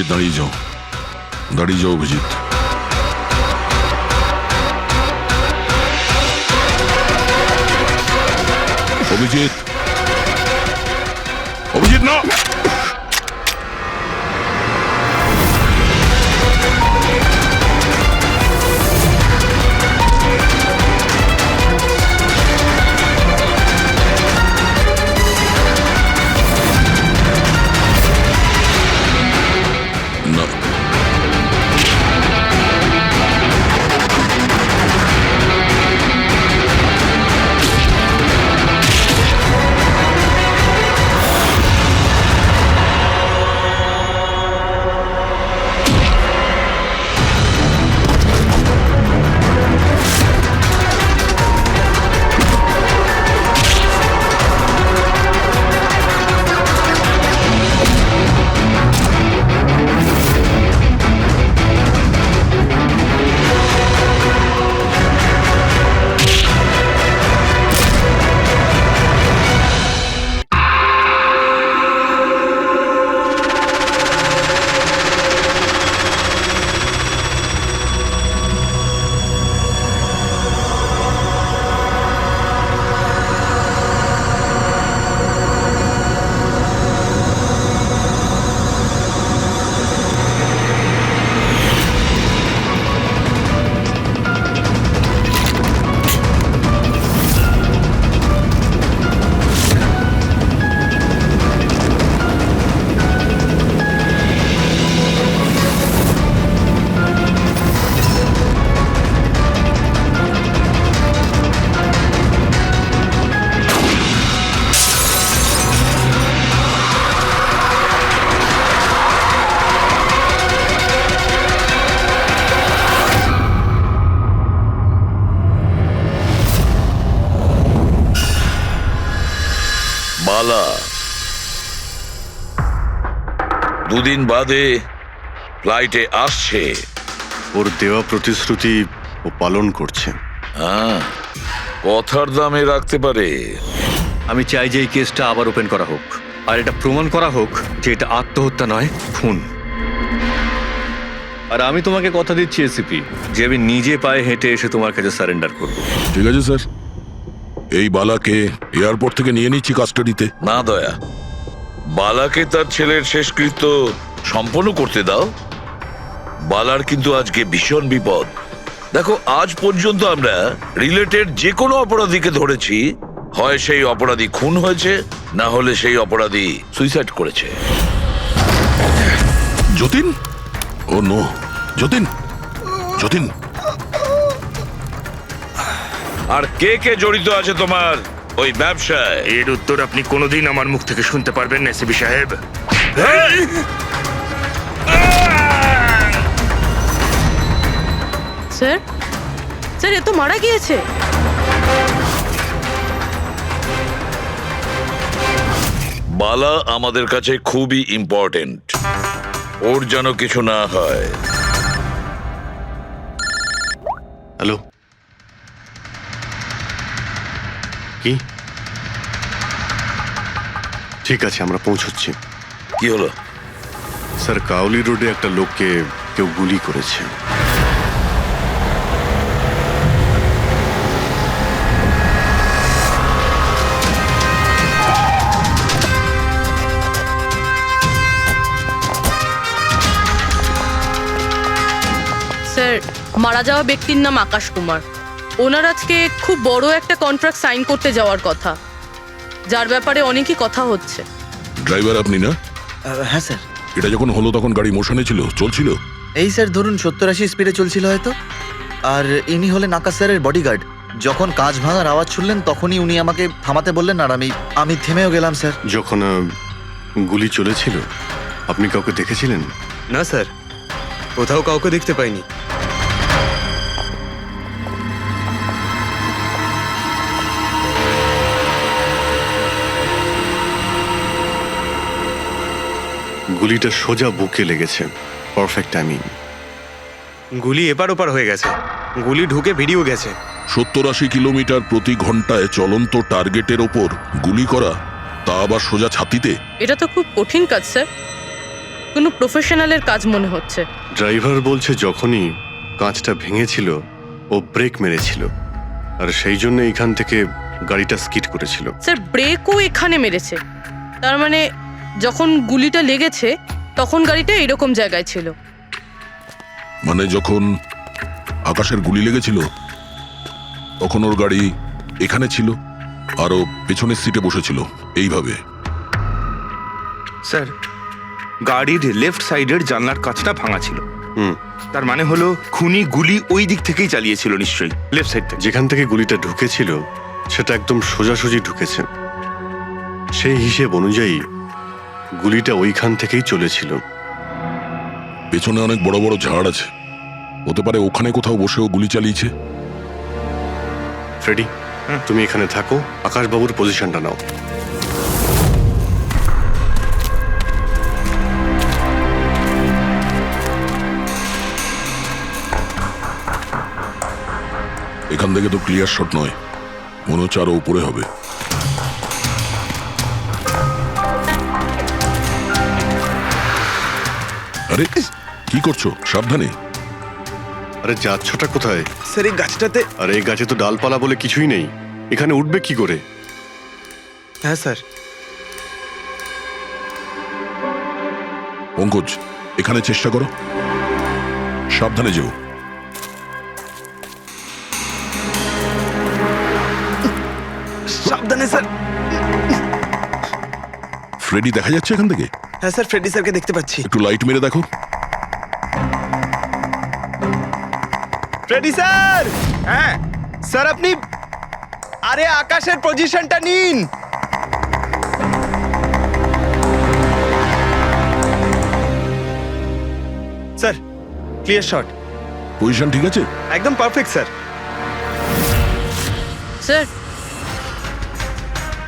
অভিজিৎ দাঁড়িয়ে যাও, দাঁড়িয়ে যাও অভিজিৎ। অভিজিৎ, অভিজিৎ না। বালা দুদিন বাদে ফ্লাইটে আসছে। ওর দেওয়া প্রতিশ্রুতি ও পালন করছে। হ্যাঁ, কথার দামে রাখতে পারে। আমি চাই যে এই কেসটা আবার ওপেন করা হোক, আর এটা প্রমাণ করা হোক যে এটা আত্মহত্যা নয়, খুন। আর আমি তোমাকে কথা দিচ্ছি এসিপি, যে আমি নিজে পায়ে হেঁটে এসে তোমার কাছে সারেন্ডার করব। ঠিক আছে স্যার, এই বালাকে এয়ারপোর্ট থেকে নিয়ে নিচ্ছি কাস্টাডিতে। না দয়া, বালাকে তার ছেলের শেষকৃত্য সম্পন্ন করতে দাও। বালার কিন্তু আজকে ভীষণ বিপদ। দেখো, আজ পর্যন্ত আমরা রিলেটেড যে কোনো অপরাধীকে ধরেছি, হয় সেই অপরাধী খুন হয়েছে, না হলে সেই অপরাধী সুইসাইড করেছে। যতীন, ও নো, যতীন, যতীন। আর কে কে জড়িত আছে তোমার ওই ব্যবসায়? এর উত্তর আপনি কোনোদিন আমার মুখ থেকে শুনতে পারবেন না এসিপি সাহেব। স্যার, স্যার, এ তো মারা গিয়েছে। বালা আমাদের কাছে খুবই ইম্পর্টেন্ট, ওর যেন কিছু না হয়। হ্যালো, কি? ঠিক আছে, আমরা পৌঁছচ্ছি। কি হলো? স্যার, কাউলি রোডে একটা লোককে কেউ গুলি করেছে। স্যার, মারা যাওয়া ব্যক্তির নাম আকাশ কুমার। ওনার আজকে খুব বড় একটা কন্ট্রাক্ট সাইন করতে যাওয়ার কথা, যার ব্যাপারে অনেকই কথা হচ্ছে। ড্রাইভার আপনি না? হ্যাঁ স্যার। এটা যখন হলো তখন গাড়ি মোশনে ছিল, চলছিল? এই স্যার ধরুন 70-80 স্পিডে চলছিল হয়তো। আর ইনি হলেন আকাশ স্যারের বডিগার্ড। যখন কাঁচ ভাঙার আওয়াজ শুনলেন তখনই উনি আমাকে থামাতে বললেন, আর আমি থেমেও গেলাম স্যার। যখন গুলি চলেছিল আপনি কাউকে দেখেছিলেন? না স্যার, কোথাও কাউকে দেখতে পাইনি। গুলিটা সোজা বুকে লেগেছে। Perfect timing. গুলি এপার ওপার হয়ে গেছে, গুলি ঢুকে বেরিয়েও গেছে। 70-80 কিলোমিটার প্রতি ঘন্টায় চলন্ত টার্গেটের ওপর গুলি করা, তা আবার সোজা ছাতিতে। এটা তো খুব কঠিন কাজ স্যার। কোনো প্রফেশনালের কাজ মনে হচ্ছে। ড্রাইভার বলছে যখনই কাঁচটা ভেঙেছিল ও ব্রেক মেরেছিল, আর সেই জন্য এইখান থেকে গাড়িটা স্কিড করেছিল। স্যার ব্রেকও এখানে মেরেছে, তার মানে যখন গুলিটা লেগেছে তখন গাড়িটা এরকম জায়গায় ছিল। মানে যখন আকাশের গুলি লেগেছিল তখন ওর গাড়ি এখানে ছিল আর ও পেছনের সিটে বসেছিল এইভাবে। স্যার, গাড়ির লেফট সাইডের জানলার কাঁচটা ভাঙা ছিল। হুম, তার মানে হলো খুনি গুলি ওই দিক থেকেই চালিয়েছিল, নিশ্চয়ই লেফট সাইড থেকে। যেখান থেকে গুলিটা ঢুকেছিল সেটা একদম সোজাসুজি ঢুকেছে। সেই হিসেব অনুযায়ী গুলিটা ওইখান থেকেই চলেছিল। পেছনে অনেক বড় বড় ঝাড় আছে, হতে পারে ওখানে কোথাও বসেও গুলি চালিয়েছে। ফ্রেডি, তুমি এখানে থাকো, আকাশবাবুর পজিশনটা নাও। এখান থেকে তো ক্লিয়ার শট নয়, মনে হচ্ছে আরো উপরে হবে। আরে কি করছো? সাবধানে। আরে যাচ্ছটা কোথায়? স্যার এই গাছটাতে। আরে এই গাছে তো ডালপালা বলে কিছুই নেই, এখানে উঠবে কি করে? হ্যাঁ স্যার। পঙ্কজ, এখানে চেষ্টা করো, সাবধানে যেও। সাবধানে স্যার। ফ্রেডি দেখা যাচ্ছে এখান থেকে? হ্যাঁ স্যার, ফ্রেডি স্যারকে দেখতে পাচ্ছি। একটু লাইট মেরে দেখো। Freddie sir! হ্যাঁ স্যার, আপনি আরে আকাশের পজিশনটা নিন। Sir clear shot. পজিশন ঠিক আছে? একদম perfect sir. Sir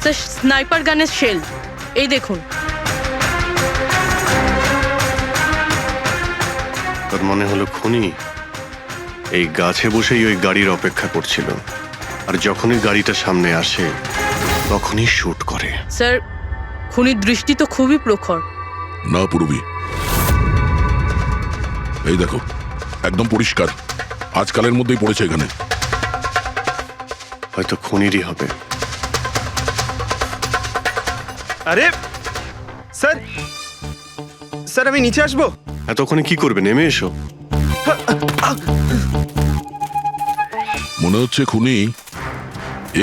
sir sniper গানের শেল এই দেখুন। তার মনে হলো খুনি এই গাছে বসেই ওই গাড়ির অপেক্ষা করছিল, আর যখনই গাড়িটা সামনে আসে তখনই শুট করে। স্যার খুনির দৃষ্টি তো খুবই প্রখর। না পূর্বী, এই দেখো একদম পরিষ্কার, আজকালের মধ্যেই পড়েছে এখানে। হয়তো খুনিরই হবে। আরে স্যার, স্যার আমি নিচে আসবো? এতক্ষণে কি করবে? নেমে এসো। মনে হচ্ছে খুনি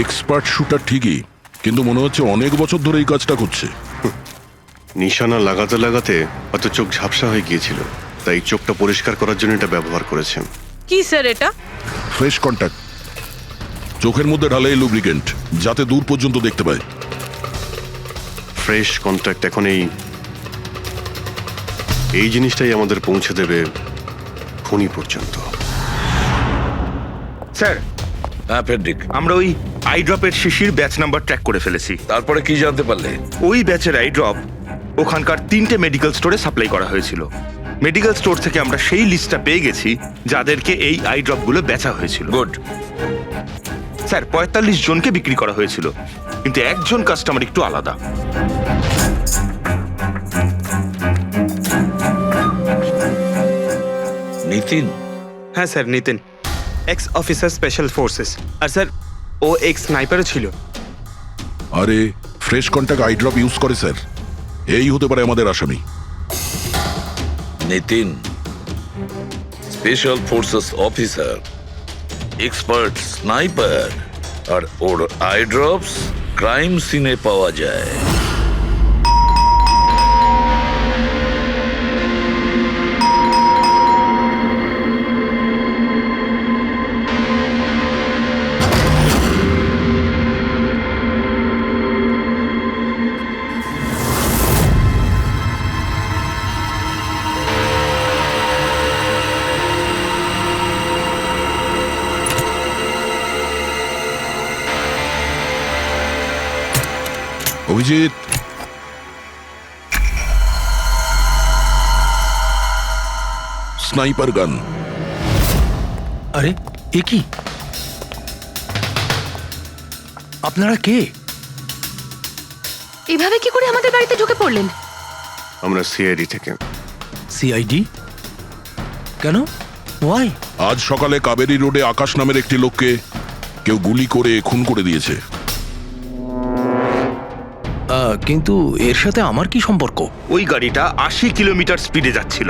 এক্সপার্ট শুটার ঠিকই, কিন্তু মনে হচ্ছে অনেক বছর ধরে এই কাজটা করছে। নিশানা লাগাতে লাগাতে হয়তো চোখ ঝাপসা হয়ে গিয়েছিল, তাই চোখটা পরিষ্কার করার জন্য এটা ব্যবহার করেছে। কি স্যার এটা? ফ্রেশ কন্ট্যাক্ট, চোখের মধ্যে ঢালে এই লুব্রিকেন্ট যাতে দূর পর্যন্ত দেখতে পায়। ফ্রেশ কন্ট্যাক্ট এখন এই জিনিসটাই আমাদের পৌঁছে দেবে খুনি পর্যন্ত। স্যার, হ্যাঁ ফেডরিক, আমরা ওই আই ড্রপের শিশির ব্যাচ নাম্বার ট্র্যাক করে ফেলেছি। তারপরে কি জানতে পারলে? ওই ব্যাচের আই ড্রপ ওখানকার 3টে মেডিকেল স্টোরে সাপ্লাই করা হয়েছিল। মেডিকেল স্টোর থেকে আমরা সেই লিস্টটা পেয়ে গেছি যাদেরকে এই আই ড্রপগুলো বেচা হয়েছিল। গুড। স্যার 45 জনকে বিক্রি করা হয়েছিল, কিন্তু একজন কাস্টমার একটু আলাদা। নিতিন? হ্যাঁ sir, Nitin, ex officer special forces. আর স্যার ও এক্স স্নাইপারও ছিল। আরে fresh contact eye drop use করে স্যার, এই হতে পারে আমাদের আসামি। Nitin special forces officer, expert sniper, আর ওর আই ড্রপস ক্রাইম সিনে পাওয়া যায়। অভিজিৎ, স্নাইপার গান। আরে এ কি? আপনারা কে? এভাবে কি করে আমাদের বাড়িতে ঢুকে পড়লেন? আমরা সিআইডি থেকে। সিআইডি? কেন? ওয়াই? আজ সকালে কাবেরী রোডে আকাশ নামের একটি লোককে কেউ গুলি করে খুন করে দিয়েছে। কিন্তু এর সাথে আমার কি সম্পর্ক? ওই গাড়িটা 80 কিলোমিটার স্পিডে যাচ্ছিল,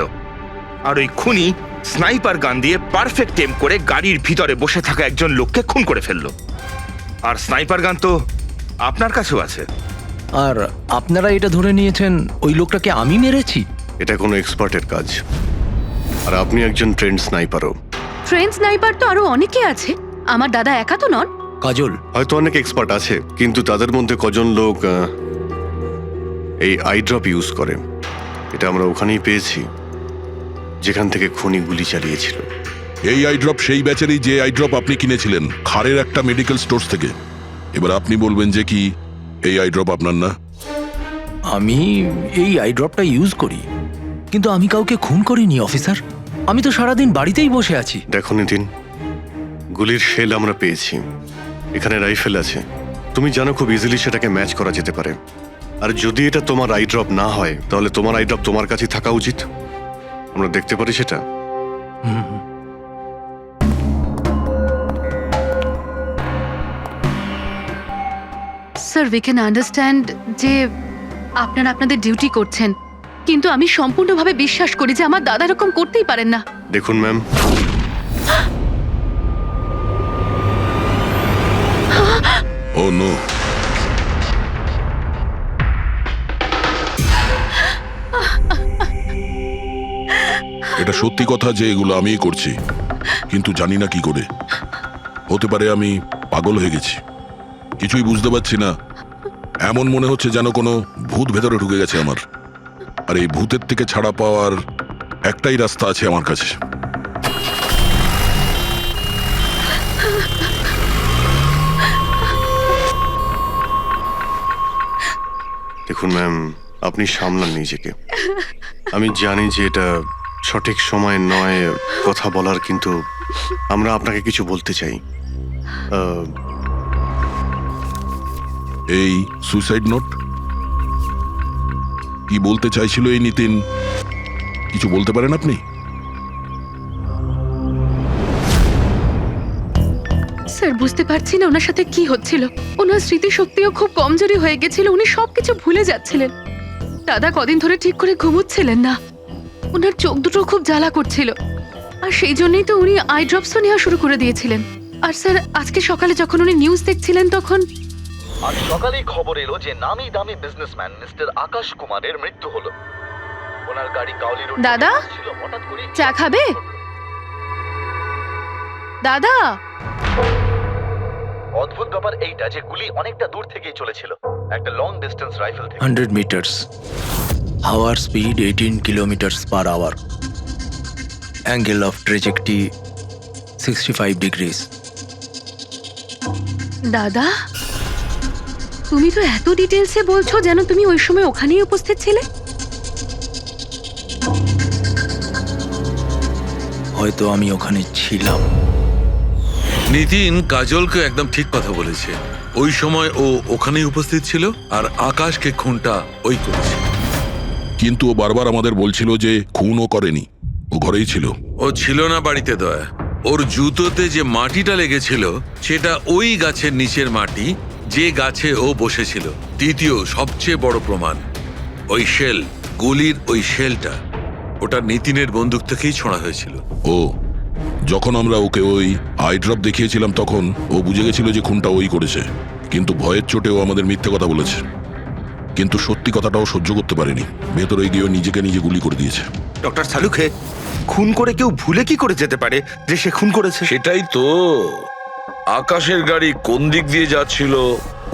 আর ওই খুনি স্নাইপার গান দিয়ে পারফেক্ট এম করে গাড়ির ভিতরে বসে থাকা একজন লোককে খুন করে ফেললো। আর স্নাইপার গান তো আপনার কাছেও আছে। আর আপনারা এটা ধরে নিয়েছেন ওই লোকটাকে আমি মেরেছি? এটা কোনো এক্সপার্টের কাজ, আর আপনি একজন ট্রেন্ড স্নাইপারও। ট্রেন স্নাইপার তো আরো অনেকে আছে, আমার দাদা একা তো নন। কাজল, হয়তো অনেক এক্সপার্ট আছে, কিন্তু তাদের মধ্যে কজন লোক এই আই ড্রপ ইউজ করে, এটা আমরা ওখানেই পেয়েছি যেখান থেকে খুনি গুলি চালিয়েছিল। এই আই ড্রপ সেই ব্যাচেরই যে আই ড্রপ আপনি কিনেছিলেন খারের একটা মেডিকেল স্টোর থেকে। এবার আপনি বলবেন যে কি এই আই ড্রপ আপনার না? আমি এই আই ড্রপটা ইউজ করি, কিন্তু আমি কাউকে খুন করিনি অফিসার। আমি তো সারাদিন বাড়িতেই বসে আছি। দেখো নিতিন, গুলির শেল আমরা পেয়েছি, এখানে রাইফেল আছে, তুমি জানো খুব ইজিলি সেটাকে ম্যাচ করা যেতে পারে। আর যদি এটা তোমার আই ড্রপ না হয়, তাহলে তোমার আই ড্রপ তোমার কাছে থাকা উচিত। আমরা দেখতে পারি সেটা। স্যার, উই ক্যান আন্ডারস্ট্যান্ড যে আপনারা আপনাদের ডিউটি করছেন, কিন্তু আমি সম্পূর্ণভাবে বিশ্বাস করি যে আমার দাদা এরকম করতেই পারেন না। দেখুন ম্যাম, ও নো, এটা সত্যি কথা যে এগুলো আমিই করছি, কিন্তু জানি না কি করে। হতে পারে আমি পাগল হয়ে গেছি, কিছুই বুঝতে পারছি না। এমন মনে হচ্ছে যেন কোনো ভূত ভেতরে ঢুকে গেছে আমার। আর এই ভূতের থেকে ছাড়া পাওয়ার একটাই রাস্তা আছে আমার কাছে। দেখুন ম্যাম, আপনি সামলান নিজেকে। আমি জানি যে এটা সঠিক সময় নয় কথা বলার, কিন্তু আমরা আপনাকে কিছু বলতে চাই। এই সুইসাইড নোট কি বলতে চাইছিল এই নিতিন? কিছু বলতে পারেন আপনি? স্যার, বুঝতে পারছি না ওনার সাথে কি হচ্ছিল। ওনার স্মৃতিশক্তিও খুব কমজোরি হয়ে গেছিল, উনি সবকিছু ভুলে যাচ্ছিলেন। দাদা কদিন ধরে ঠিক করে ঘুমোচ্ছিলেন না, ওনার চোখ দুটো খুব জ্বালা করছিল, আর সেই জন্যই তো উনি আই ড্রপসও নেওয়া শুরু করে দিয়েছিলেন। আর স্যার, আজকে সকালে যখন উনি নিউজ দেখছিলেন তখন আজ সকালেই খবর এলো যে নামি দামি বিজনেসম্যান মিস্টার আকাশ কুমারের মৃত্যু হলো। ওনার গাড়ি কাউলি রোড দাদা, ছিল, হঠাৎ করে চা খাবে? দাদা, অদ্ভুত ব্যাপার এইটা যে গুলি অনেকটা দূর থেকেই চলেছিল, একটা লং ডিস্টেন্স রাইফেল থেকে। 100 মিটার্স, হাওয়ার speed 18 kilometres per hour, angle of trajectory 65 degrees. দাদা, তুমি তো এত ডিটেলসে বলছো যেন তুমি ওই সময় ওখানেই উপস্থিত ছিলে। হয়তো আমি ওখানে ছিলাম। নিতিন কাজলকে একদম ঠিক কথা বলেছে। ওই সময় ও ওখানেই উপস্থিত ছিল, আর আকাশকে খুনটা ওই করেছে। কিন্তু ও বারবার আমাদের বলছিল যে খুন ও করেনি, ও ঘরেই ছিল। ও ছিল না বাড়িতে দয়া। ওর জুতোতে যে মাটিটা লেগেছিল সেটা ওই গাছের নিচের মাটি যে গাছে ও বসেছিল। দ্বিতীয় সবচেয়ে বড় প্রমাণ, ওই শেল, গুলির ওই শেলটা, ওটা নিতিনের বন্দুক থেকেই ছোঁড়া হয়েছিল। ও যখন আমরা ওকে ওই আই ড্রপ দেখিয়েছিলাম তখন ও বুঝে গেছিল যে খুনটা ওই করেছে, কিন্তু ভয়ের চোটেও আমাদের মিথ্যে কথা বলেছে। কিন্তু সত্যি কথাটাও সহ্য করতে পারেনি, ভেতরে গিয়ে নিজেকে নিজে গুলি করে দিয়েছে। ডক্টর সালুখে, খুন করে কেউ ভুলে কি করে যেতে পারে যে সে খুন করেছে? সেটাই তো। আকাশের গাড়ি কোন দিক দিয়ে যাচ্ছিল,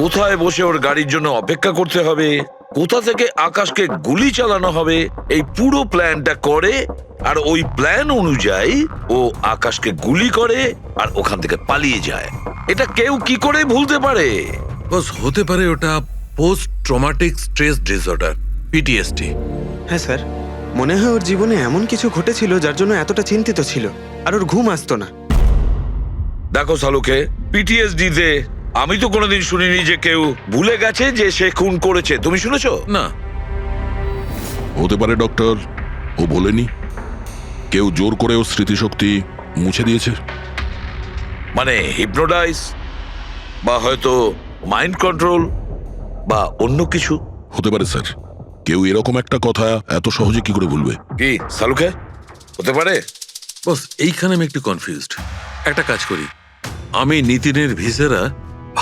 কোথায় বসে ওর গাড়ির জন্য অপেক্ষা করতে হবে, কোথা থেকে আকাশকে গুলি চালানো হবে, এই পুরো প্ল্যানটা করে, আর ওই প্ল্যান অনুযায়ী ও আকাশকে গুলি করে আর ওখান থেকে পালিয়ে যায়। এটা কেউ কি করে ভুলতে পারে? বস, হতে পারে ওটা post traumatic stress disorder, PTSD. হ্যাঁ স্যার, মনে হয় ওর জীবনে এমন কিছু ঘটেছিল যার জন্য এতটা চিন্তিত ছিল, আর ওর ঘুম আসতো না। দেখো সালুকে, পিটিএসডি তে আমি তো কোনোদিন শুনিনি যে কেউ ভুলে গেছে যে সে খুন করেছে। তুমি শুনেছো? না। হতে পারে ডক্টর, ও বলেনি কেউ জোর করে ওর স্মৃতিশক্তি মুছে দিয়েছে? মানে হিপনোটাইজ, বা হয়তো মাইন্ড কন্ট্রোল, বা অন্য কিছু? হতে পারে স্যার, কেউ এরকম একটা কথা এত সহজে কি করে ভুলবে? কি সালুকে হতে পারে? বস এইখানে আমি একটু কনফিউজড। একটা কাজ করি, আমি নিতিনের ভিসারা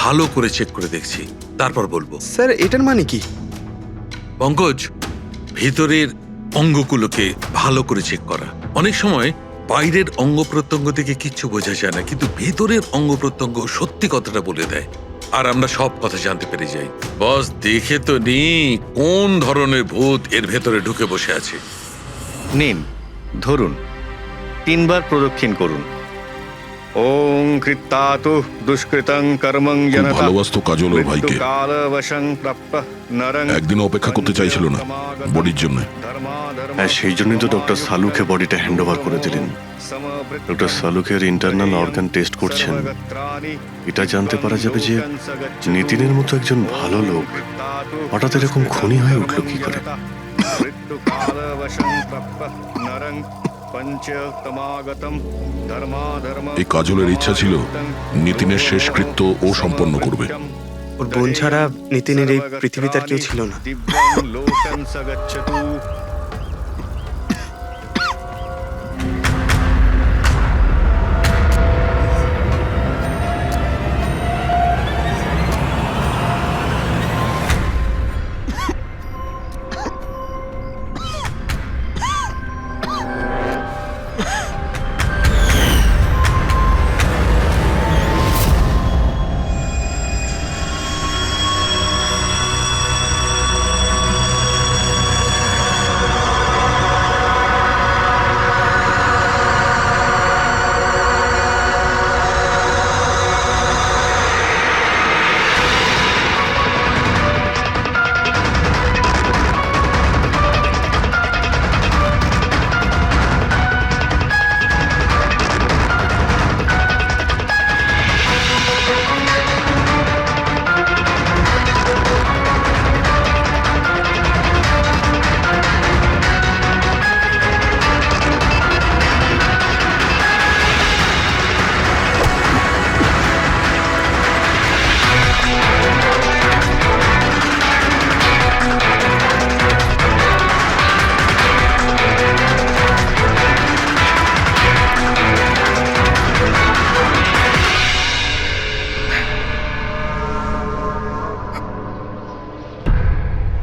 ভালো করে চেক করে দেখছি, তারপর বলবো। স্যার এটার মানে কি? পঙ্কজ, ভিতরের অঙ্গগুলোকে ভালো করে চেক করা। অনেক সময় বাইরের অঙ্গ প্রত্যঙ্গ থেকে কিচ্ছু বোঝা যায় না, কিন্তু ভেতরের অঙ্গ প্রত্যঙ্গ সত্যি কথাটা বলে দেয়, আর আমরা সব কথা জানতে পেরে যাই। বস দেখে তো নি কোন ধরনের ভূত এর ভেতরে ঢুকে বসে আছে। নিন, ধরুন, 3 বার প্রদক্ষিণ করুন। ওং কৃত্তাতু দুষ্কৃতং কর্মং খুব জনতা ভালোবাসতো কাজল ওর ভাইকে। মৃত্যুকালবশং প্রাপ্যঃ নরং একদিন অপেক্ষা করতে চাইছিল না বডির জন্য। হ্যাঁ, সেই জন্যই তো ডক্টর সালুকে বডিটা হ্যান্ড ওভার করে দিলেন। ডক্টর সালুকের ইন্টারনাল অর্গান টেস্ট করছেন। এটা জানতে পারা যাবে যে নিতিনের মতো একজন ভালো লোক হঠাৎ এরকম খুনি হয়ে উঠল কি করে। এই কাজলের ইচ্ছা ছিল নিতিনের শেষকৃত্য ও সম্পন্ন করবে। ওর বোন ছাড়া নিতিনের এই পৃথিবীতে আর কেউ ছিল না।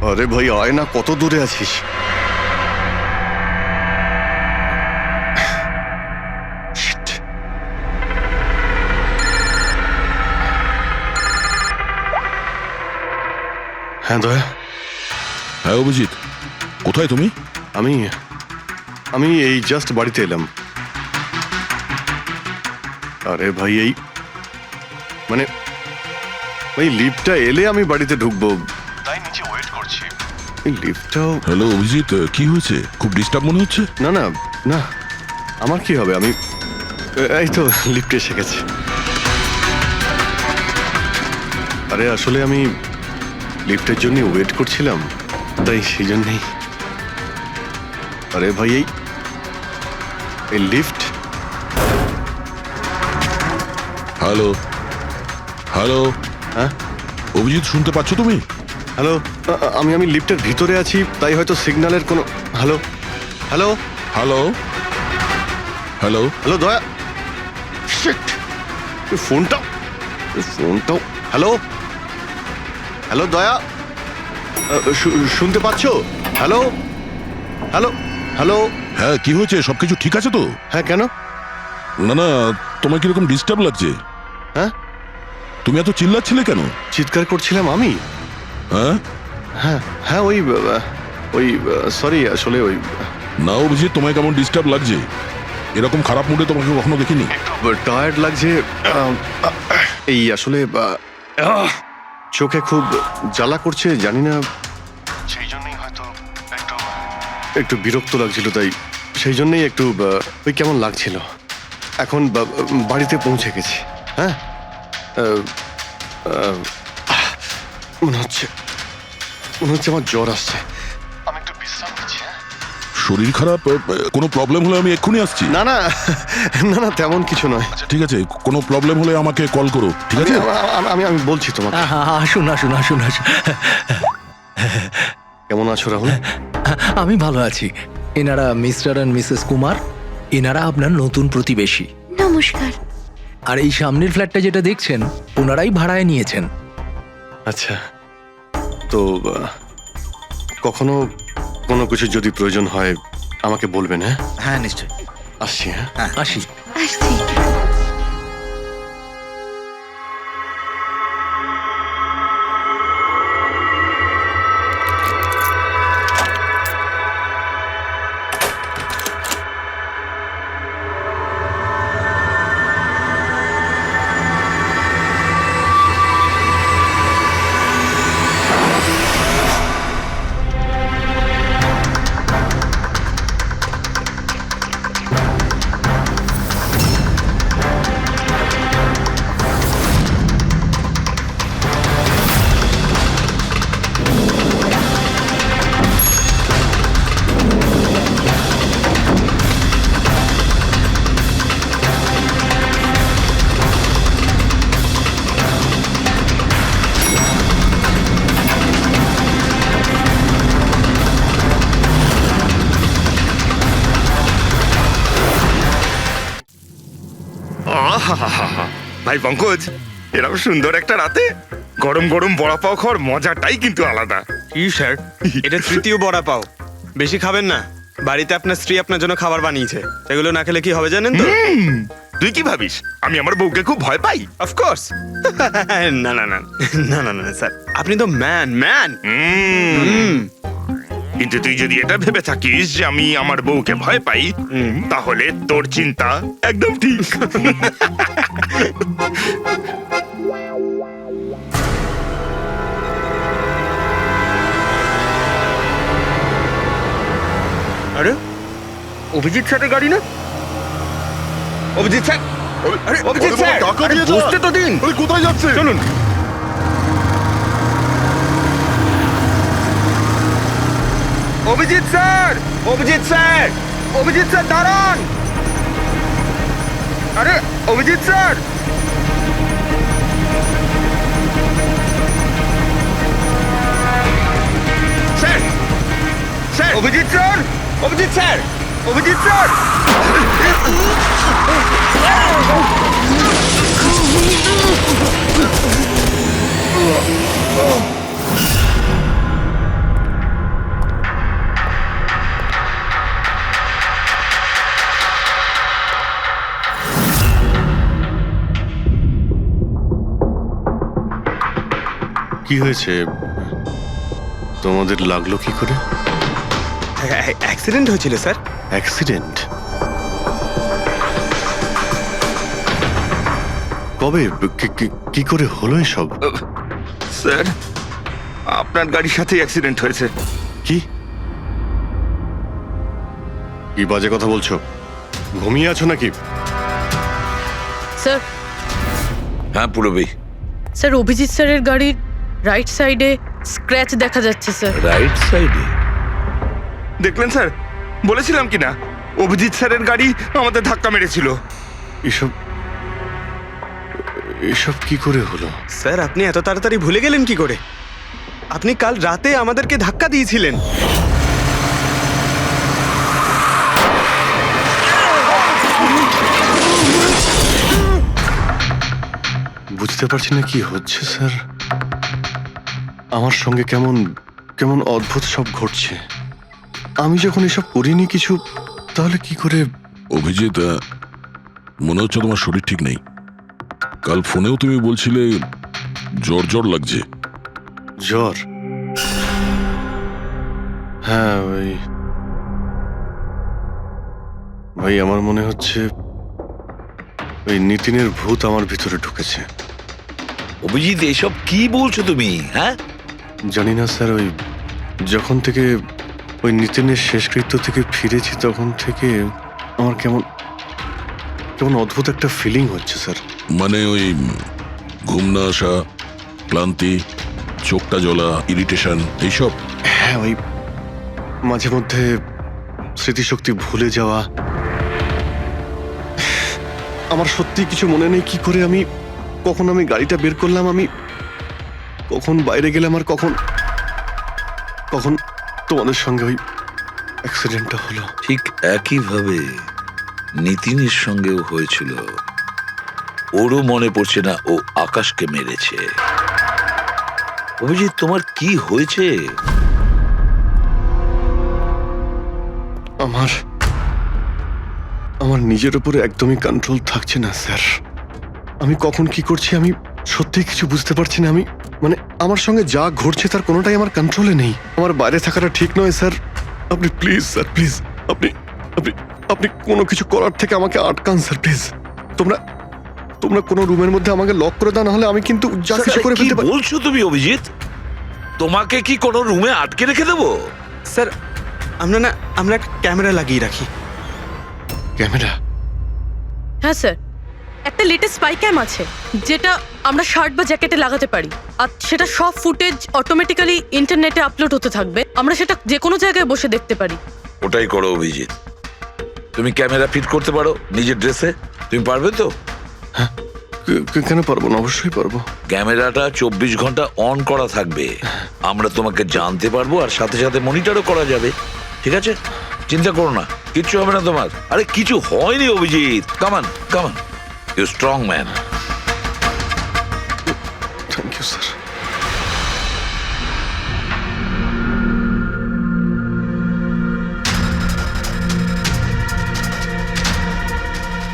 আরে ভাই আয় না, কত দূরে আছিস? Shit. হ্যাঁ দয়া, হ্যাঁ অভিজিৎ, কোথায় তুমি? আমি আমি এই জাস্ট বাড়িতে এলাম। আরে ভাই এই মানে ওই লিফটটা এলে আমি বাড়িতে ঢুকবো, তাই নিচে ওয়েট করছি। এই লিফটটাও হ্যালো অভিজিৎ, কি হয়েছে? খুব ডিস্টার্ব মনে হচ্ছে। না না না, আমার কি হবে, আমি এই তো লিফটে এসে গেছে। আরে আসলে আমি লিফটের জন্য ওয়েট করছিলাম, তাই সেই জন্যই। আরে ভাই এই লিফট। হ্যালো হ্যালো, হ্যাঁ অভিজিৎ শুনতে পাচ্ছ তুমি? হ্যালো, আমি লিফটের ভিতরে আছি, তাই হয়তো সিগন্যালের কোনো। Hello hello hello hello hello দয়া, শিট, ফোনটাও। হ্যালো হ্যালো দয়া, শুনতে পাচ্ছো? Hello hello hello. হ্যাঁ, কি হয়েছে? সবকিছু ঠিক আছে তো? হ্যাঁ কেন? না না, তোমার কিরকম ডিস্টার্ব লাগছে? হ্যাঁ, তুমি এত চিল্লাচ্ছিলে কেন? চিৎকার করছিলাম আমি? হ্যাঁ হ্যাঁ হ্যাঁ, ওই সরি, আসলে ওই না অভিজিৎ, তোমায় কেমন ডিস্টার্ব লাগছে? এরকম খারাপ মুডে তোমাকে কখনো দেখিনি। টায়ার্ড লাগছে। এই আসলে চোখে খুব জ্বালা করছে, জানি না, সেই জন্যই হয়তো একটু বিরক্ত লাগছিল, তাই সেই জন্যই একটু ওই কেমন লাগছিল। এখন বাড়িতে পৌঁছে গেছি। হ্যাঁ, মনে হচ্ছে আমার জ্বর আসছে। আমি একটু বিশ্রাম নিচ্ছি। শরীর খারাপ, কোনো প্রবলেম হলে আমি এক্ষুনি আসছি। না না না না, তেমন কিছু নয়। আচ্ছা ঠিক আছে, কোনো প্রবলেম হলে আমাকে কল করো, ঠিক আছে? আমি আমি বলছি তোমাকে। আসুন আসুন আসুন আসুন। কেমন আছো রাহুল? আমি ভালো আছি। এনারা মিস্টার অ্যান্ড মিসেস কুমার, এনারা আপনার নতুন প্রতিবেশী। নমস্কার। আর এই সামনের ফ্ল্যাটটা যেটা দেখছেন, ওনারাই ভাড়ায় নিয়েছেন। আচ্ছা, তো কখনো কোনো কিছু যদি প্রয়োজন হয় আমাকে বলবেন। হ্যাঁ হ্যাঁ নিশ্চয়ই। আসছি। হ্যাঁ আসি। আসছি। আহাহাহা। ভাই পঙ্কজ, এরকম সুন্দর একটা রাতে গরম গরম বড়া পাও খাওয়ার মজাটাই কিন্তু আলাদা। ইউ স্যার, এটা তৃতীয় বড়া পাও। বেশি খাবেন না। বাড়িতে আপনার স্ত্রী আপনার জন্য খাবার বানিয়েছে, এগুলো না খেলে কি হবে জানেন তো? তুই কি ভাবিস আমি আমার বউকে খুব ভয় পাই? অফকোর্স। না না না না না না স্যার, আপনি তো ম্যান। কিন্তু তুই যদি এটা ভেবে থাকিস যে আমি আমার বউকে ভয় পাই, তাহলে তোর চিন্তা একদম ঠিক। আরে অভিজিৎ স্যারের গাড়ি না? অভিজিৎ স্যার, আরে অভিজিৎ স্যার, আরে বসতে তো দিন। কোথায় যাচ্ছে? চলুন। Abhijit sir, Abhijit sir, Abhijit sir দাঁড়ান। আরে Abhijit sir, sir, sir, Abhijit sir, Abhijit sir, Abhijit sir. কি হয়েছে? তোমাদের লাগলো কি করে? অ্যাক্সিডেন্ট হয়েছিল স্যার। অ্যাক্সিডেন্ট? কবে? কি করে হলো এসব? স্যার, আপনার গাড়ির সাথে অ্যাক্সিডেন্ট হয়েছে। কি কি বাজে কথা বলছো? ঘুমিয়ে আছো নাকি? স্যার, হ্যাঁ পুরবী। স্যার অভিজিৎ স্যারের গাড়ির রাইট সাইডে স্ক্র্যাচ দেখা যাচ্ছে স্যার। রাইট সাইডে? দেখলেন স্যার, বলেছিলাম কি না অভিজিৎ স্যারের গাড়ি আমাদের ধাক্কা মেরেছিল। এসব এসব কি করে হলো? স্যার, আপনি এত তাড়াতাড়ি ভুলে গেলেন কি করে? আপনি কাল রাতে আমাদেরকে ধাক্কা দিয়েছিলেন। বুঝতে পারছি না কি হচ্ছে স্যার। আমার সঙ্গে কেমন কেমন অদ্ভুত সব ঘটছে। আমি যখন এসব করিনি কিছু, তাহলে কি করে? অভিজিৎ, মনে হচ্ছে তোমার শরীর ঠিক নেই। কাল ফোনেও তুমি বলছিলে জ্বর জ্বর লাগছে। জ্বর? হ্যাঁ ভাই আমার মনে হচ্ছে ওই নিতিনের ভূত আমার ভিতরে ঢুকেছে। অভিজিৎ, এসব কি বলছো তুমি? হ্যাঁ জানি না স্যার, ওই যখন থেকে ওই নিতিনের শেষকৃত্য থেকে ফিরেছি তখন থেকে আমার কেমন কেমন অদ্ভুত একটা ফিলিং হচ্ছে স্যার। মানে ওই ঘুম না আসা, ক্লান্তি, চোখটা জ্বলা, ইরিটেশন, এইসব? হ্যাঁ, ওই মাঝে মধ্যে স্মৃতিশক্তি ভুলে যাওয়া, আমার সত্যি কিছু মনে নেই কি করে আমি কখন আমি গাড়িটা বের করলাম, আমি কখন বাইরে গেলাম, আর কখন কখন তোমাদের সঙ্গে ওই অ্যাক্সিডেন্টটা হলো। ঠিক একইভাবে নিতিনের সঙ্গেও হয়েছিল। ওরও মনে পড়ছে না ও আকাশকে মেরেছে। অভিজিৎ, তোমার কি হয়েছে? আমার নিজের উপরে একদমই কন্ট্রোল থাকছে না স্যার। আমি কখন কি করছি আমি সত্যি কিছু বুঝতে পারছি না। আমি মানে আমার সঙ্গে যা ঘটছে তার কোনোটাই আমার কন্ট্রোলে নেই। আমার বাইরে থাকাটা ঠিক নয় স্যার। আপনি প্লিজ স্যার, প্লিজ আপনি আপনি আপনি কোনো কিছু করার থেকে আমাকে আটকান স্যার, প্লিজ। তোমরা তোমরা কোনো রুমের মধ্যে আমাকে লক করে দাও, না হলে আমি কিন্তু যা কিছু করে কি ফেলতে পারি। বলছো তুমি অভিজিৎ? তোমাকে কি কোনো রুমে আটকে রেখে দেবো? স্যার আমরা একটা ক্যামেরা লাগিয়ে রাখি। ক্যামেরা? হ্যাঁ স্যার, একটা লেটেস্ট স্পাই ক্যাম আছে যেটা আমরা শার্ট বা জ্যাকেটে লাগাতে পারি, আর সেটা সব ফুটেজ অটোমেটিক্যালি ইন্টারনেটে আপলোড হতে থাকবে। আমরা সেটা যে কোনো জায়গায় বসে দেখতে পারি। ওটাই করো অভিজিৎ। তুমি ক্যামেরা ফিট করতে পারো নিজের ড্রেসে? তুমি পারবে তো? কেন পারবো না? অবশ্যই পারবো। ক্যামেরাটা 24 ঘন্টা অন করা থাকবে। আমরা তোমাকে জানতে পারবো, আর সাথে সাথে মনিটরও করা যাবে। ঠিক আছে, চিন্তা করো না, কিচ্ছু হবে না তোমার। আরে কিছু হয়নি Abhijit. Come on come on, you strong man. Thank you sir.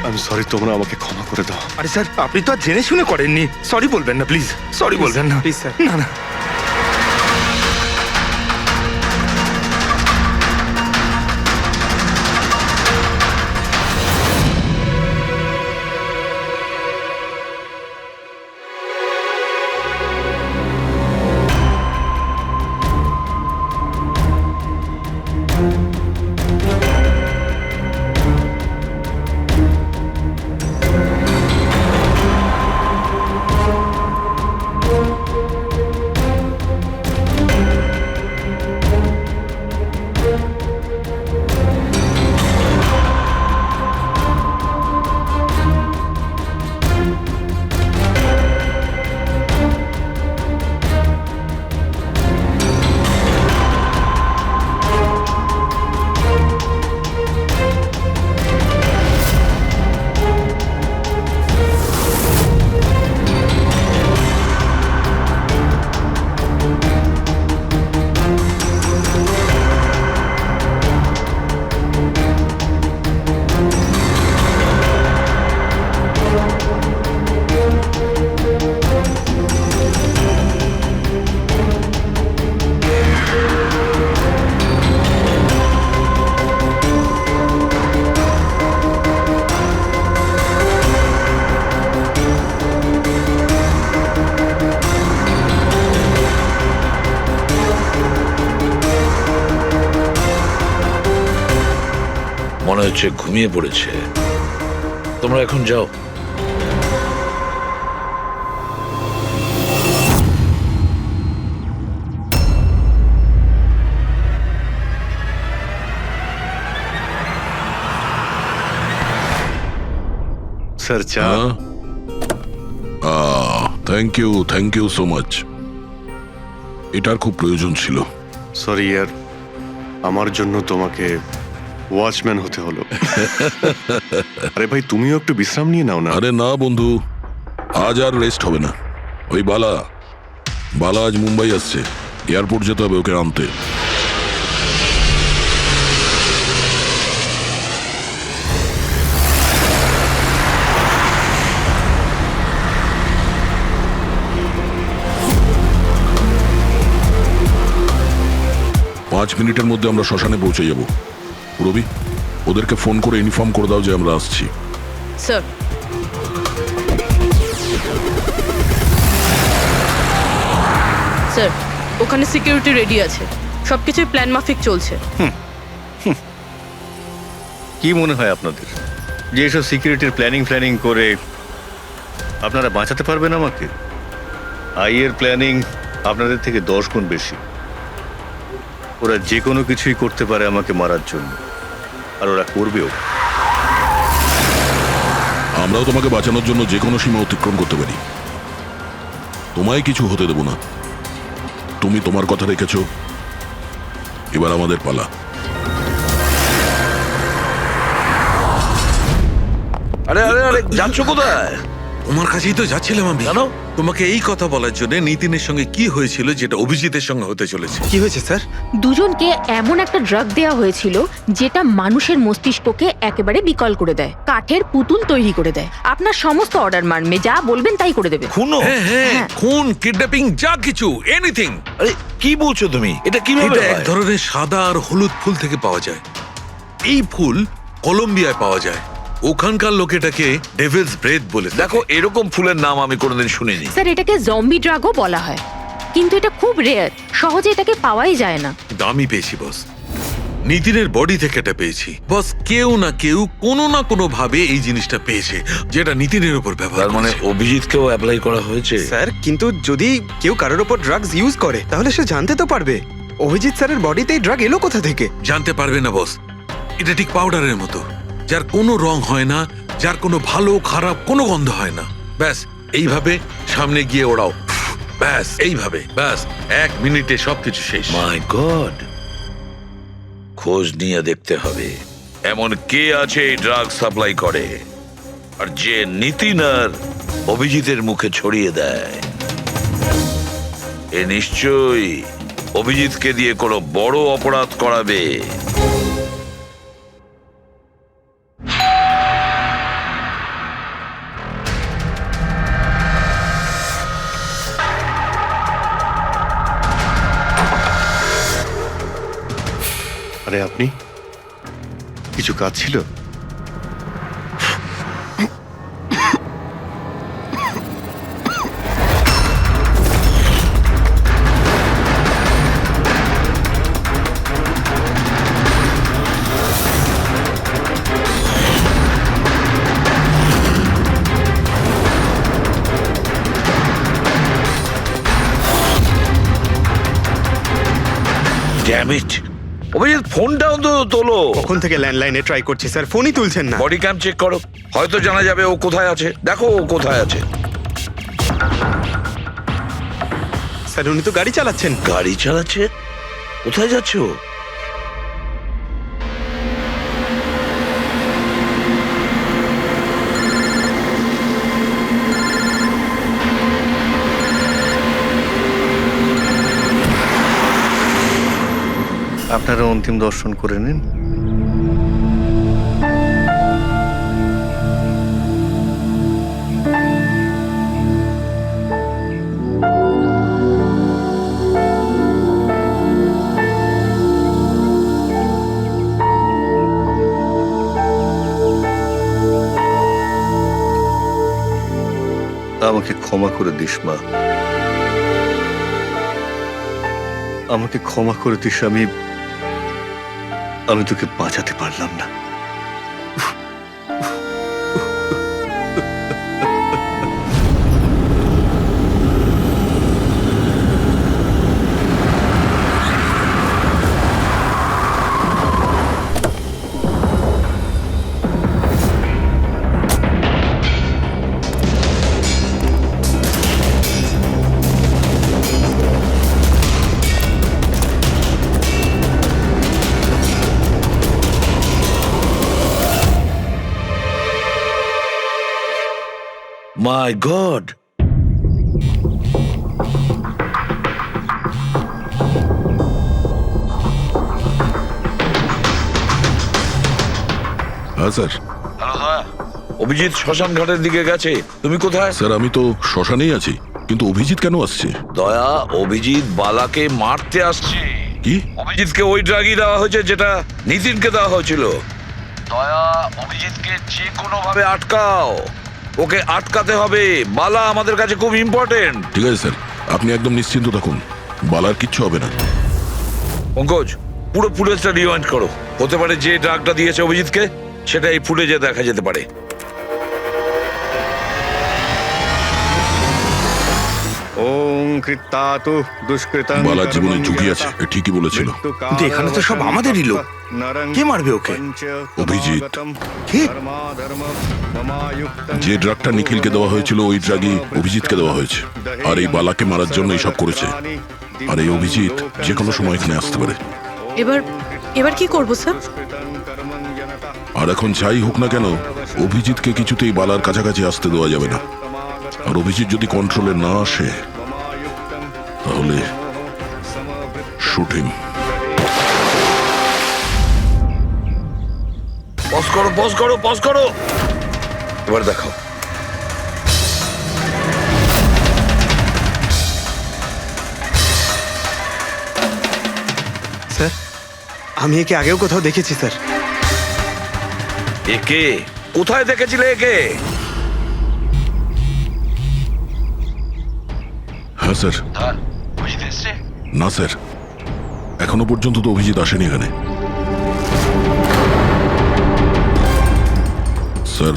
আমি সরি, তোমরা আমাকে ক্ষমা করে দাও। আরে স্যার, আপনি তো আর জেনে শুনে করেননি। সরি বলবেন না প্লিজ, সরি বলবেন না প্লিজ স্যার। না না। মনে হচ্ছে ঘুমিয়ে পড়েছে। তোমরা এখন যাও। স্যার চা। Thank you so much. এটার খুব প্রয়োজন ছিল। সরি ইয়ার, আমার জন্য তোমাকে ওয়াচম্যান হতে হলো। আরে ভাই, তুমিও একটু বিশ্রাম নিয়ে নাও না। আরে না বন্ধু, আজ আর রেস্ট হবে না। ওই বালা আজ মুম্বাই আসছে, এয়ারপোর্ট যেতে হবে ওকে আনতে। পাঁচ মিনিটের মধ্যে আমরা শ্মশানে পৌঁছে যাব। রবি, ওদেরকে ফোন করে ইনফর্ম করে দাও যে আমরা আসছি। স্যার, স্যার ওখানে সিকিউরিটি রেডি আছে, সবকিছুই প্ল্যান মাফিক চলছে। কি মনে হয় আপনাদের যে এসব সিকিউরিটির প্ল্যানিং করে আপনারা বাঁচাতে পারবেন আমাকে? আইয়ের প্ল্যানিং আপনাদের থেকে 10 গুণ বেশি। ওরা যে কোনো কিছুই করতে পারে আমাকে মারার জন্য। আর ওরা করবেও। আমরাও তোমাকে বাঁচানোর জন্য যে কোনো সীমা অতিক্রম করতে পারি। তোমায় কিছু হতে দেব না। তুমি তোমার কথা রেখেছ, এবার আমাদের পালা। আরে আরে আরে যাচ্ছ কোথায়? তোমার কাছেই তো যাচ্ছিলাম আমি। কেন? তোমাকে এই কথা বলার জন্য নিতিনের সঙ্গে কি হয়েছিল যেটা অভিজিতের সঙ্গে হতে চলেছে। কি হয়েছে স্যার? দুজনকে এমন একটা ড্রাগ দেওয়া হয়েছিল যেটা মানুষের মস্তিষ্ককে একেবারে বিকল করে দেয়, কাঠের পুতুল তৈরি করে দেয়। আপনার সমস্ত অর্ডার মানবে, যা বলবেন তাই করে দেবে। খুনো? হ্যাঁ হ্যাঁ, হ্যাঁ। খুন, কিডন্যাপিং, যা কিছু, এনিথিং। আরে কি বলছো তুমি? এটা কিভাবে এটা এক হয়? ধরনের সাদা আর হলুদ ফুল থেকে পাওয়া যায়। এই ফুল কলম্বিয়ায় পাওয়া যায়। ওখানকার লোক এটাকে ডেভিলস ব্রেথ বলে থাকে। দেখো, এরকম ফুলের নাম আমি কোনোদিন শুনিনি। স্যার, এটাকে জম্বি ড্রাগও বলা হয়, কিন্তু এটা খুব রেয়ার, সহজে এটাকে পাওয়াই যায় না। কিন্তু আমি পেয়েছি বস, নিতিনের বডি থেকে এটা পেয়েছি বস। কেউ না কেউ কোনো না কোনো ভাবে এই জিনিসটা পেয়েছে যেটা নিতিনের উপর ব্যবহার তার মানে করেছে। অভিজিৎকেও অ্যাপ্লাই করা হয়েছে? স্যার, কিন্তু যদি কেউ কারোর ওপর ড্রাগস ইউজ করে তাহলে সে জানতে তো পারবে অভিজিৎ স্যারের বডিতে এই ড্রাগ এলো কোথা থেকে। জানতে পারবে না বস। এটা ঠিক পাউডারের মতো, যার কোনো রং হয় না, যার কোনো ভালো খারাপ কোনো গন্ধ হয় না। ব্যাস এইভাবে সামনে গিয়ে ওড়াও, ব্যাস এইভাবে, ব্যাস 1 মিনিটে সবকিছু শেষ। মাই গড, খোঁজ নিয়ে দেখতে হবে এমন কে আছে এই ড্রাগ সাপ্লাই করে আর যে নিতিন আর অভিজিতের মুখে ছড়িয়ে দেয়। এ নিশ্চয়ই অভিজিৎকে দিয়ে কোনো বড় অপরাধ করাবে। আরে আপনি, কিছু কাজ ছিল? ড্যাম ইট, অভিজিৎ ফোনটা অন্তত তোলো। কখন থেকে ল্যান্ডলাইনে ট্রাই করছি স্যার, ফোনই তুলছেন না। বডি ক্যাম চেক করো, হয়তো জানা যাবে ও কোথায় আছে। দেখো ও কোথায় আছে। স্যার, উনি তো গাড়ি চালাচ্ছেন। গাড়ি চালাচ্ছে? কোথায় যাচ্ছে ও? আপনারা অন্তিম দর্শন করে নিন। আমাকে ক্ষমা করে দিস মা, আমাকে ক্ষমা করে দিস। আমি তোকে বাঁচাতে পারলাম না। মাই গড, হ্যাঁ স্যার। অভিজিৎ শ্মশান ঘাটের দিকে গেছে। তুমি কোথায়? স্যার আমি তো শ্মশানেই আছি, কিন্তু অভিজিৎ কেন আসছে? দয়া, অভিজিৎ বালাকে মারতে আসছে। কি? অভিজিৎকে ওই ড্রাগই দেওয়া হয়েছে যেটা নিতিনকে দেওয়া হয়েছিল। দয়া, অভিজিৎকে যে কোনো ভাবে আটকাও, ওকে আটকাতে হবে। বালা আমাদের কাছে খুব ইম্পর্টেন্ট। ঠিক আছে স্যার, আপনি একদম নিশ্চিন্ত থাকুন, বালার কিচ্ছু হবে না। পঙ্কজ, পুরো ফুটেজটা রিওয়াইন্ড করো। হতে পারে যে ড্রাগটা দিয়েছে অভিজিৎকে সেটা এই ফুটেজে দেখা যেতে পারে। ওং কৃত্তাতু দুষ্কৃতং বালার জীবনে কর্মং ঝুঁকি আছে, জনতা। এ ঠিকই বলেছিল। কিন্তু এখানে তো সব আমাদেরই লোক। কে মারবে ওকে? অভিজিৎ। কি? যে ড্রাগটা নিখিলকে দেওয়া হয়েছিল ওই ড্রাগই অভিজিৎকে দেওয়া হয়েছে, আর এই বালাকে মারার জন্য এইসব করেছে। আর এই অভিজিৎ যে কোনো সময় এখানে আসতে পারে। এবার কি করবো স্যার? আর এখন যাই হোক না কেন, অভিজিৎকে কিছুতেই বালার কাছাকাছি আসতে দেওয়া যাবে না। আর অভিজিৎ যদি কন্ট্রোলে না আসে তাহলে শুট হিম। পজ করো, পজ করো, পজ করো। এবার দেখাও। স্যার, আমি একে আগেও কোথাও দেখেছি স্যার। একে কোথায় দেখেছিলে একে? হ্যাঁ স্যার। না স্যার, এখনো পর্যন্ত তো অভিজিৎ আসেনি এখানে। স্যার,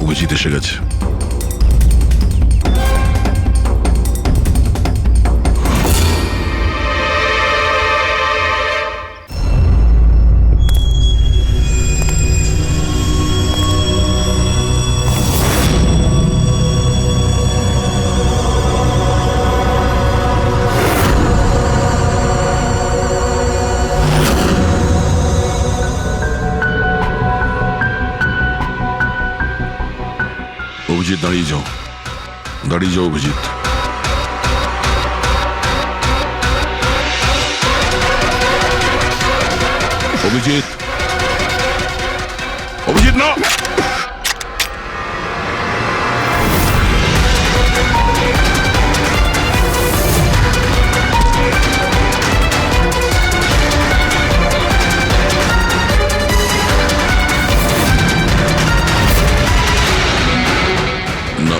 অভিজিৎ এসে গেছে। অভিজিৎ দাঁড়িয়ে যাও, দাঁড়িয়ে যাও অভিজিৎ। অভিজিৎ, অভিজিৎ না। না,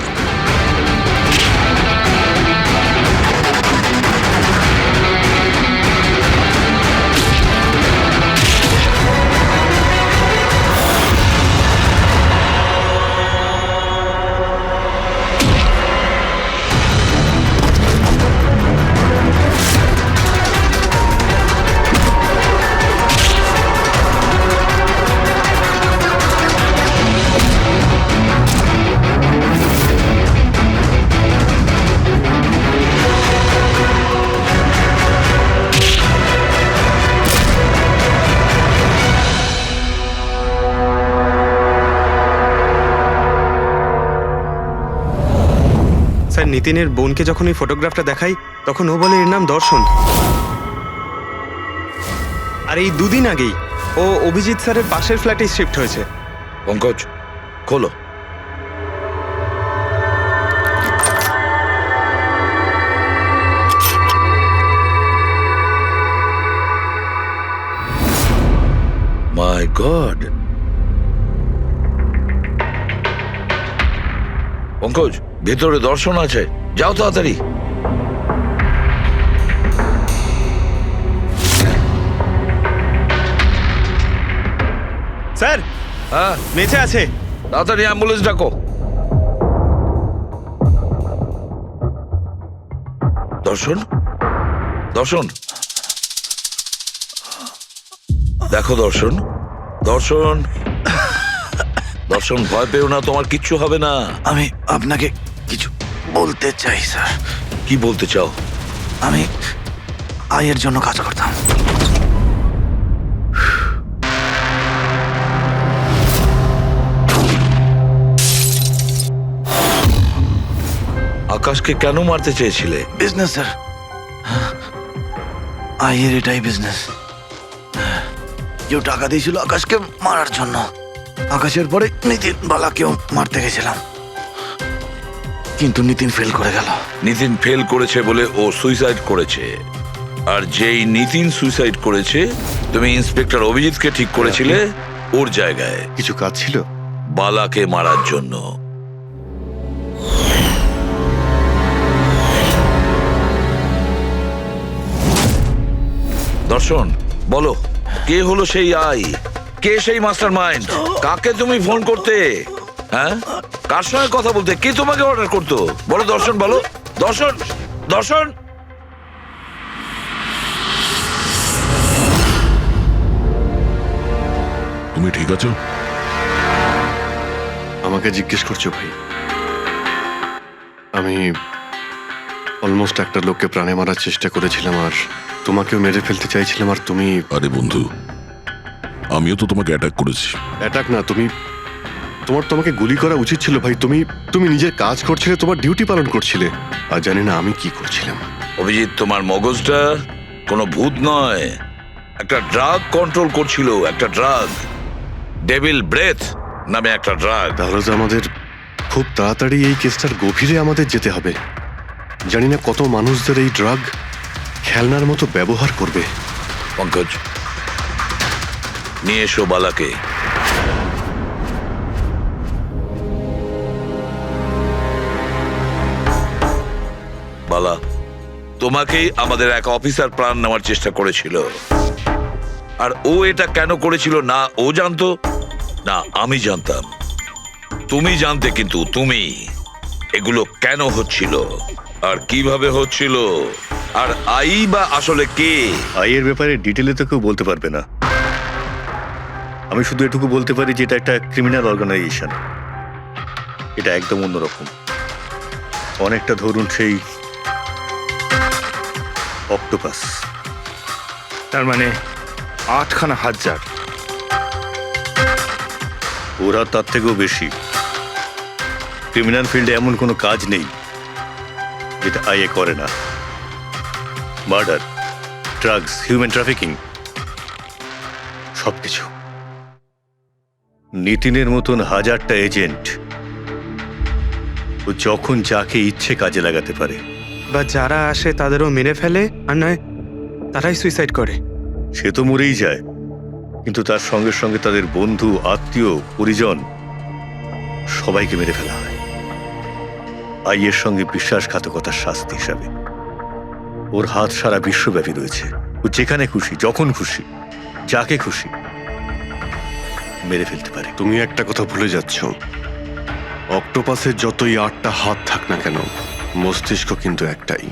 স্যার, নিতিনের বোনকে যখন এই ফটোগ্রাফটা দেখাই তখন ও বলে এর নাম দর্শন। আর এই দুদিন আগেই ও অভিজিৎ স্যারের পাশের ফ্ল্যাটে শিফট হয়েছে। পঙ্কজ, খোলো। মাই গড। পঙ্কজ, ভেতরে দর্শন আছে, যাও তাড়াতাড়ি। স্যার, হ্যাঁ, বেঁচে আছে। তাড়াতাড়ি অ্যাম্বুলেন্স ডাকো। দর্শন, দর্শন, দেখো দর্শন, দর্শন, দর্শন, ভয় পেও না, তোমার কিচ্ছু হবে না। আমি আপনাকে কিছু বলতে চাই স্যার। কি বলতে চাও? আমি আয়ের জন্য কাজ করতাম। আকাশকে কেন মারতে চেয়েছিলে? বিজনেস স্যার, আয়ের এটাই বিজনেস। কেউ টাকা দিয়েছিল আকাশকে মারার জন্য। আকাশের পরে নিতিন বালাকেও মারতে গেছিলাম, কিন্তু নিতিন ফেল করে গেল। নিতিন ফেল করেছে বলে ও সুইসাইড করেছে। আর যেই নিতিন সুইসাইড করেছে, তুমি ইন্সপেক্টর অভিজিৎকে ঠিক করেছিলে ওর জায়গায় কিছু কাজ ছিল? বালাকে মারার জন্য। দর্শন, বলো, কে হলো সেই আই? কে সেই মাস্টার মাইন্ড? কাকে তুমি ফোন করতে? হ্যাঁ, কার সঙ্গে কথা বলতে? কে তোমাকে অর্ডার করতো? বলো দর্শন, বলো। দর্শন দর্শন তুমি ঠিক আছো? আমাকে জিজ্ঞেস করছো ভাই? আমি অলমোস্ট একটা লোককে প্রাণে মারার চেষ্টা করেছিলাম, আর তোমাকেও মেরে ফেলতে চাইছিলাম, আর তুমি... আরে বন্ধু, আমিও তো তোমাকে অ্যাটাক করেছি। অ্যাটাক না, তোমাকে গুলি করা উচিত ছিল ভাই। তুমি নিজের কাজ করছিলে, তোমার ডিউটি পালন করছিলে, আর জানি না আমি কি করছিলাম। অভিজিৎ, তোমার মগজটা কোনো ভূত নয়, একটা ড্রাগ কন্ট্রোল করছিল, একটা ড্রাগ, ডেভিল ব্রেথ নামে একটা ড্রাগ। তাহলে তো আমাদের খুব তাড়াতাড়ি এই কেসটার গভীরে আমাদের যেতে হবে। জানি না কত মানুষদের এই ড্রাগ খেলনার মতো ব্যবহার করবে। পঙ্কজ, নিয়ে এসো বালাকে। বালা, তোমাকেই আমাদের এক অফিসার প্রাণ নেওয়ার চেষ্টা করেছিল, আর ও এটা কেন করেছিল না ও জানতো না আমি জানতাম। তুমি জানতে, কিন্তু তুমি এগুলো কেন হচ্ছিল আর কিভাবে হচ্ছিল, আর আই বা আসলে কে? আইয়ের ব্যাপারে ডিটেলে তো কেউ বলতে পারবে না। আমি শুধু এটুকু বলতে পারি যে এটা একটা ক্রিমিনাল অর্গানাইজেশন। এটা একদম অন্যরকম, অনেকটা ধরুন সেই অক্টোপাস। তার মানে 8খানা হাজার। ওরা তার থেকেও বেশি। ক্রিমিনাল ফিল্ডে এমন কোনো কাজ নেই যেটা আইএ করে না। মার্ডার, ড্রাগস, হিউম্যান ট্রাফিকিং, সবকিছু। নিতিনের মতন হাজারটা এজেন্ট, ও যখন যাকে ইচ্ছে কাজে লাগাতে পারে। বা যারা আসে তাদেরও মেরে ফেলে, আর নয় তারাই সুইসাইড করে। সে তো মরেই যায়, কিন্তু তার সঙ্গে সঙ্গে তাদের বন্ধু, আত্মীয়, পরিজন সবাইকে মেরে ফেলা হয় আইয়ের সঙ্গে বিশ্বাসঘাতকতার শাস্তি হিসাবে। ওর হাত সারা বিশ্বব্যাপী রয়েছে। ও যেখানে খুশি, যখন খুশি, যাকে খুশি মেরে ফেলতে পারে। তুমি একটা কথা ভুলে যাচ্ছ, অক্টোপাসের যতই 8টা হাত থাক না কেন, মস্তিষ্ক কিন্তু একটাই।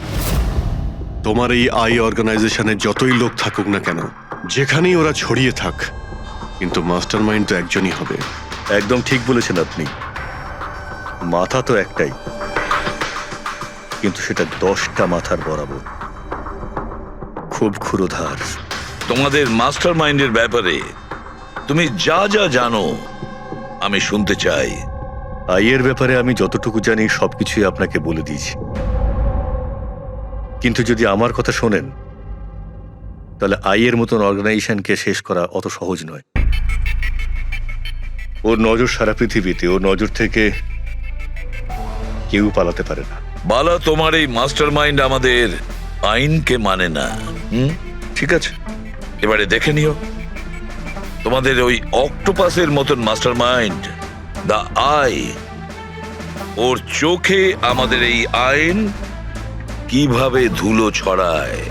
তোমার এই আই অর্গানাইজেশনের যতই লোক থাকুক না কেন, যেখানেই ওরা ছড়িয়ে থাক, কিন্তু মাস্টার মাইন্ড তো একজনই হবে। একদম ঠিক বলেছেন আপনি। মাথা তো একটাই, কিন্তু সেটা 10টা মাথার বরাবর, খুব ক্ষুরোধার। তোমাদের মাস্টার মাইন্ডের ব্যাপারে তুমি যা যা জানো আমি শুনতে চাই। আইয়ের ব্যাপারে আমি যতটুকু জানি সবকিছুই আপনাকে বলে দিয়েছি, কিন্তু যদি আমার কথা শোনেন তাহলে আইয়ের মতন অর্গানাইজেশনকে শেষ করা অত সহজ নয়। ওর নজর সারা পৃথিবীতে, ওর নজর থেকে কেউ পালাতে পারে না। বালা, তোমার এই মাস্টার মাইন্ড আমাদের আইনকে মানে না। ঠিক আছে, এবারে দেখে নিও তোমাদের ওই অক্টোপাসের মতন মাস্টার মাইন্ড, দা আই, ওর চোখে আমাদের এই আইন কিভাবে ধুলো ছড়ায়।